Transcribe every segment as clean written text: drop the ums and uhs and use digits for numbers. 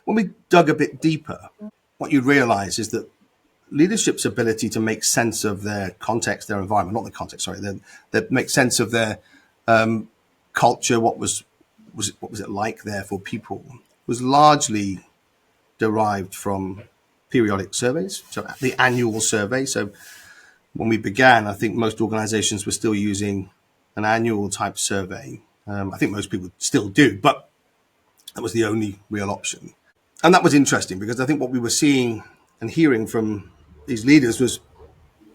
when we dug a bit deeper, what you realize is that leadership's ability to make sense of their context, their environment, not the context, sorry, that make sense of their culture, what was it like there for people, was largely derived from periodic surveys, so the annual survey. So when we began, I think most organizations were still using an annual type survey. I think most people still do, but that was the only real option. And that was interesting because I think what we were seeing and hearing from these leaders was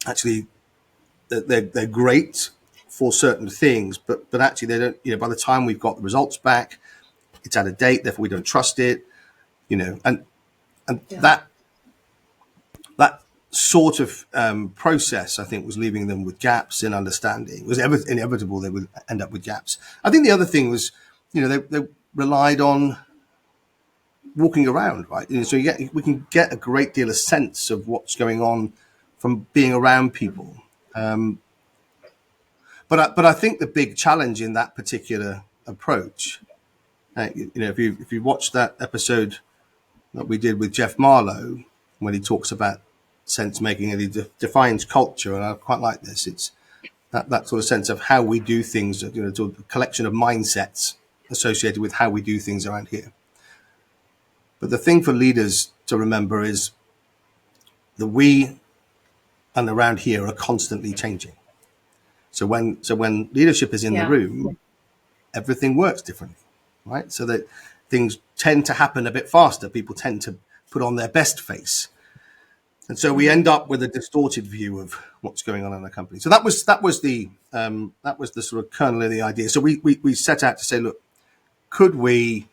actually that they're great for certain things, but actually they don't, by the time we've got the results back, it's out of date, therefore we don't trust it, and that sort of process, I think, was leaving them with gaps in understanding. It was inevitable they would end up with gaps. I think the other thing was, they relied on walking around, right? So we can get a great deal of sense of what's going on from being around people. But I think the big challenge in that particular approach, if you watch that episode that we did with Jeff Marlowe, when he talks about sense making and he defines culture, and I quite like this. It's that sort of sense of how we do things, to a collection of mindsets associated with how we do things around here. But the thing for leaders to remember is the we and around here are constantly changing. So when leadership is in the room, everything works differently, right? So that things tend to happen a bit faster. People tend to put on their best face. And so we end up with a distorted view of what's going on in the company. So that was the sort of kernel of the idea. So we set out to say, look, could we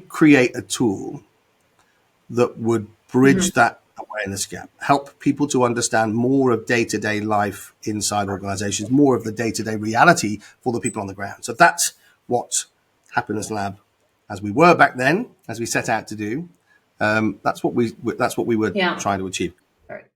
create a tool that would bridge that awareness gap, help people to understand more of day-to-day life inside organizations, more of the day-to-day reality for the people on the ground. So that's what Happiness Lab, as we were back then, as we set out to do, that's what we were trying to achieve.